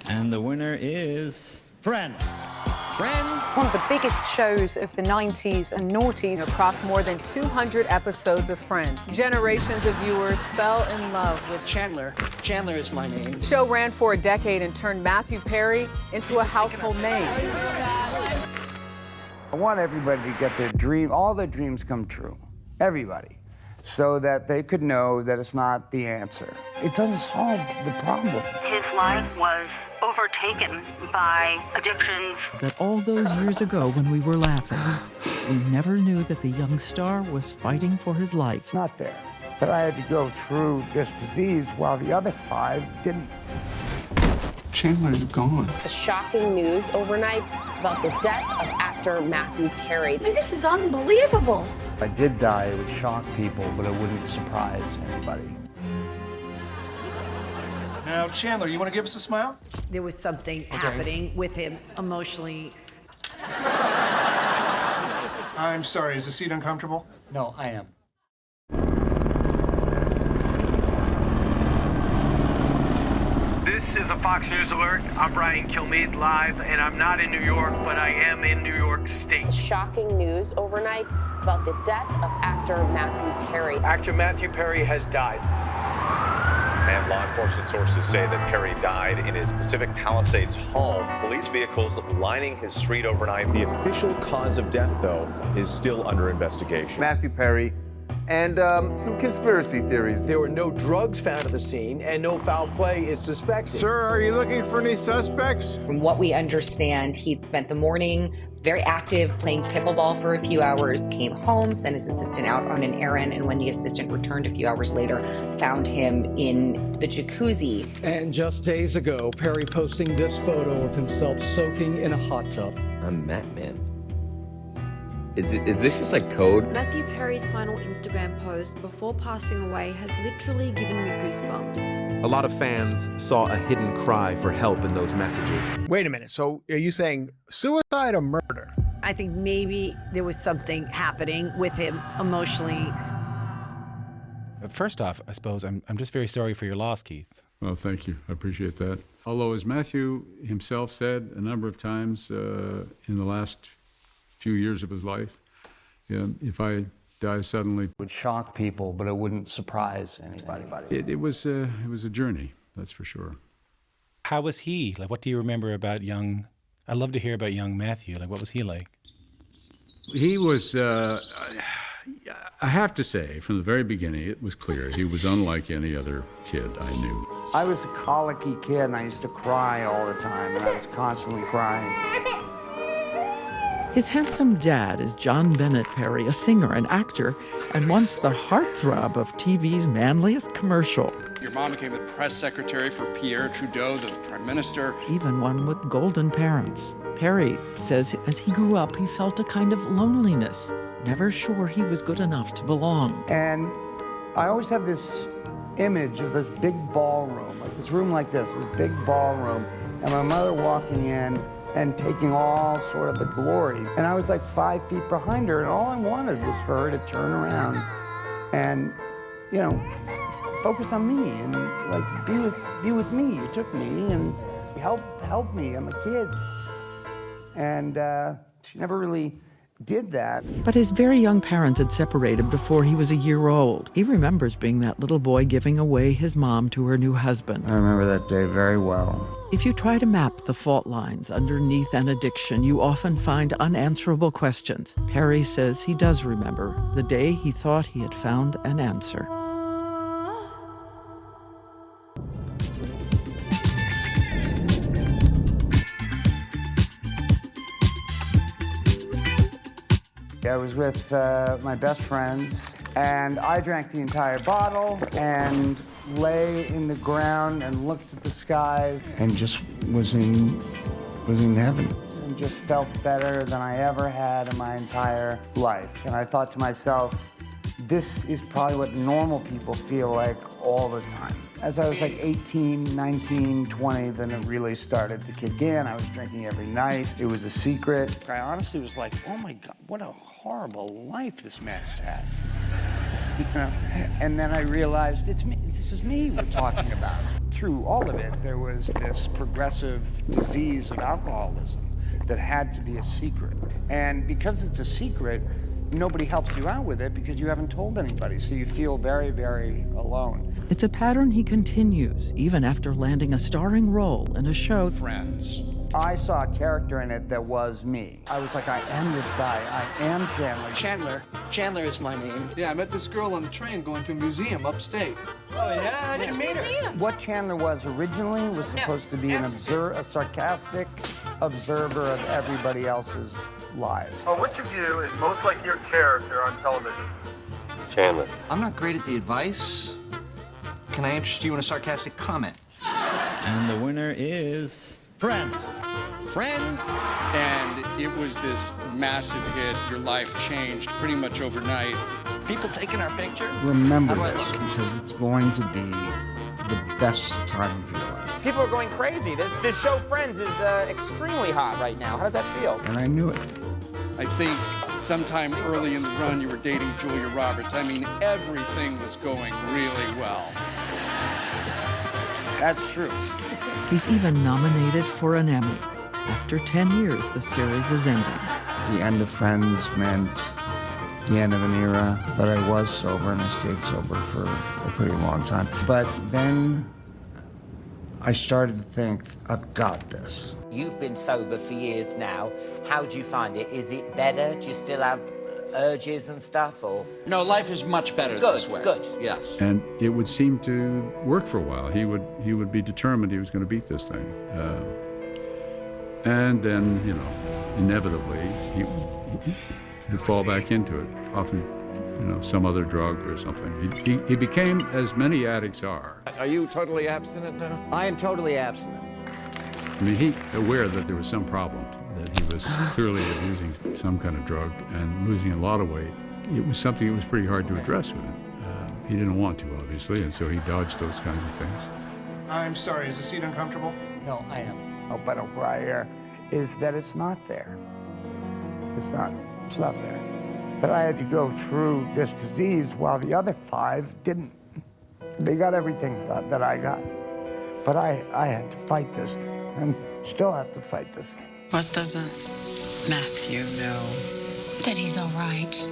And the winner is... Friend. Friends. One of the biggest shows of the 90s and noughties. Across more than 200 episodes of Friends, generations of viewers fell in love with Chandler. Chandler is my name. The show ran for a decade and turned Matthew Perry into a household name. I want everybody to get their dream, all their dreams come true. Everybody. So that they could know that it's not the answer. It doesn't solve the problem. His life was overtaken by addictions. That all those years ago when we were laughing, we never knew that the young star was fighting for his life. It's not fair that I had to go through this disease while the other 5 didn't. Chandler's gone. The shocking news overnight about the death of actor Matthew Perry. I mean, this is unbelievable. If I did die, it would shock people, but it wouldn't surprise anybody. Now, Chandler, you want to give us a smile? There was something happening with him emotionally. I'm sorry, is the seat uncomfortable? No, I am. This is a Fox News alert. I'm Brian Kilmeade live, and I'm not in New York, but I am in New York State. The shocking news overnight about the death of actor Matthew Perry. Actor Matthew Perry has died. And law enforcement sources say that Perry died in his Pacific Palisades home. Police vehicles lining his street overnight. The official cause of death, though, is still under investigation. Matthew Perry and some conspiracy theories. There were no drugs found at the scene, and no foul play is suspected. Sir, are you looking for any suspects? From what we understand, he'd spent the morning very active, playing pickleball for a few hours, came home, sent his assistant out on an errand, and when the assistant returned a few hours later, found him in the jacuzzi. And just days ago, Perry posting this photo of himself soaking in a hot tub. I'm Matt, man. Is this just like code? Matthew Perry's final Instagram post before passing away has literally given me goosebumps. A lot of fans saw a hidden cry for help in those messages. Wait a minute, so are you saying suicide or murder? I think maybe there was something happening with him emotionally. First off, I suppose I'm just very sorry for your loss, Keith. Well, thank you. I appreciate that. Although, as Matthew himself said a number of times in the last few years of his life, if I die suddenly, It would shock people, but it wouldn't surprise anybody. it was a journey, that's for sure. How was he? Like, what do you remember about young... I'd love to hear about young Matthew. Like, what was he like? He was, I have to say, from the very beginning, it was clear he was unlike any other kid I knew. I was a colicky kid, and I used to cry all the time, and I was constantly crying. His handsome dad is John Bennett Perry, a singer and actor, and once the heartthrob of TV's manliest commercial. Your mom became the press secretary for Pierre Trudeau, the prime minister. Even one with golden parents. Perry says as he grew up, he felt a kind of loneliness, never sure he was good enough to belong. And I always have this image of this big ballroom, like this room like this big ballroom, and my mother walking in and taking all sort of the glory. And I was like 5 feet behind her, and all I wanted was for her to turn around and, focus on me and like be with me. You took me and help me. I'm a kid. And she never really did that. But his very young parents had separated before he was a year old. He remembers being that little boy giving away his mom to her new husband. I remember that day very well. If you try to map the fault lines underneath an addiction, you often find unanswerable questions. Perry says he does remember the day he thought he had found an answer. I was with my best friends, and I drank the entire bottle and lay in the ground and looked at the skies and just was in heaven and just felt better than I ever had in my entire life. And I thought to myself, this is probably what normal people feel like all the time. As I was like 18, 19, 20, then it really started to kick in. I was drinking every night. It was a secret. I honestly was like, oh my God, what a horrible life this man has had. And then I realized it's me. This is me we're talking about. through all of it, there was this progressive disease of alcoholism that had to be a secret. And because it's a secret, nobody helps you out with it because you haven't told anybody. So you feel very, very alone. It's a pattern he continues, even after landing a starring role in a show. Friends. I saw a character in it that was me. I was like, I am this guy. I am Chandler. Chandler is my name. Yeah, I met this girl on the train going to a museum upstate. Oh, yeah? How'd you meet her? What Chandler was originally was supposed to be a sarcastic observer of everybody else's lives. Well, which of you is most like your character on television? Chandler. I'm not great at the advice. Can I interest you in a sarcastic comment? And the winner is... Friends. Friends? And it was this massive hit. Your life changed pretty much overnight. People taking our picture? Remember How do I this look? because it's going to be the best time of your life. People are going crazy. This show Friends is extremely hot right now. How does that feel? And I knew it. I think sometime early in the run, you were dating Julia Roberts. I mean, everything was going really well. That's true. He's even nominated for an Emmy. After 10 years, the series is ending. The end of Friends meant the end of an era, but I was sober and I stayed sober for a pretty long time. But then I started to think, I've got this. You've been sober for years now. How do you find it? Is it better? Do you still have urges and stuff, or? No, life is much better this way. Good. Yes. And it would seem to work for a while. He would be determined he was going to beat this thing. And then, you know, inevitably, he would fall back into it. Often, you know, some other drug or something. He became, as many addicts are. Are you totally abstinent now? I am totally abstinent. I mean, he aware that there was some problem, that he was clearly abusing some kind of drug and losing a lot of weight. It was something that was pretty hard to address with him. He didn't want to, obviously, and so he dodged those kinds of things. I'm sorry, is the seat uncomfortable? No, I am. Oh, but don't cry here, is that it's not fair. It's not fair. That I had to go through this disease while the other 5 didn't. They got everything that I got. But I had to fight this thing, and still have to fight this thing. What doesn't Matthew know? That he's all right.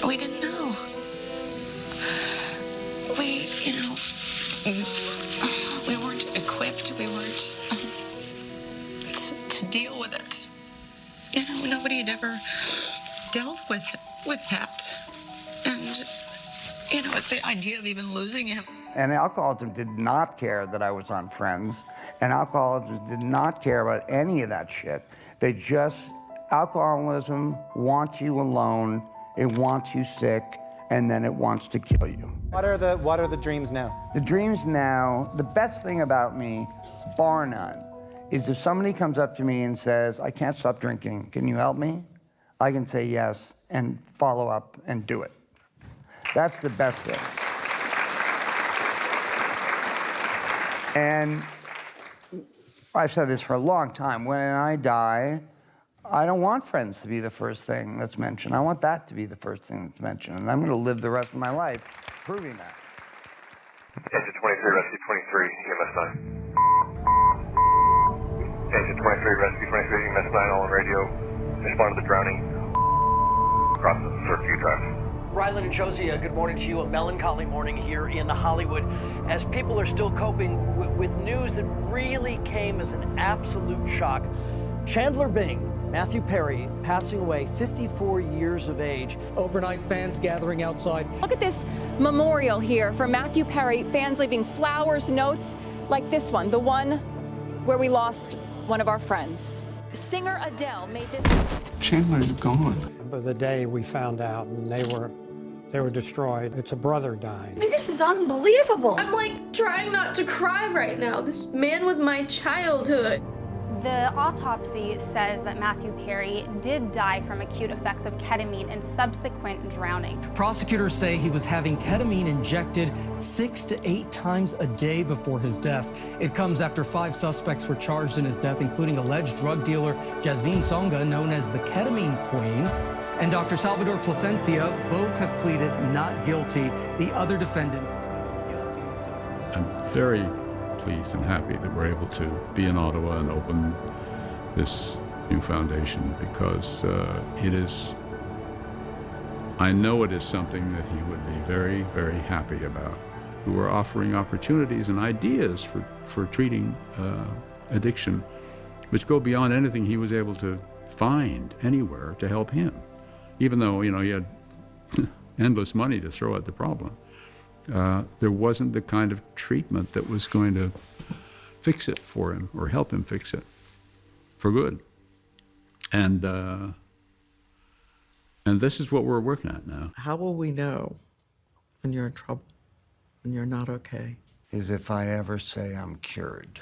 We didn't know. We weren't equipped. We weren't to deal with it. You know, nobody had ever dealt with that. And, you know, the idea of even losing him. And alcoholism did not care that I was on Friends, and alcoholism did not care about any of that shit. They just, alcoholism wants you alone, it wants you sick, and then it wants to kill you. What are the dreams now? The dreams now, the best thing about me, bar none, is if somebody comes up to me and says, I can't stop drinking, can you help me? I can say yes and follow up and do it. That's the best thing. And I've said this for a long time. When I die, I don't want Friends to be the first thing that's mentioned. I want that to be the first thing that's mentioned. And I'm going to live the rest of my life proving that. Engine 23, Rescue 23, EMS 9. Engine 23, Rescue 23, EMS 9, all on radio. Respond to the drowning. Process of search, you drive. Rylan and Josie, good morning to you. A melancholy morning here in Hollywood as people are still coping with news that really came as an absolute shock. Chandler Bing, Matthew Perry, passing away, 54 years of age. Overnight, fans gathering outside. Look at this memorial here for Matthew Perry. Fans leaving flowers, notes like this one, the one where we lost one of our friends. Singer Adele made this. Chandler's gone. The day we found out, and they were destroyed. It's a brother dying. I mean, this is unbelievable. I'm like trying not to cry right now. This man was my childhood. The autopsy says that Matthew Perry did die from acute effects of ketamine and subsequent drowning. Prosecutors say he was having ketamine injected 6 to 8 times a day before his death. It comes after 5 suspects were charged in his death, including alleged drug dealer Jasmine Songa, known as the Ketamine Queen. and Dr. Salvador Plasencia. Both have pleaded not guilty. The other defendants pleaded guilty so far. I'm very pleased and happy that we're able to be in Ottawa and open this new foundation, because it is, I know it is something that he would be very, very happy about. We are offering opportunities and ideas for treating addiction, which go beyond anything he was able to find anywhere to help him. Even though, you know, he had endless money to throw at the problem, there wasn't the kind of treatment that was going to fix it for him or help him fix it for good. And this is what we're working at now. How will we know when you're in trouble, when you're not okay? Is if I ever say I'm cured.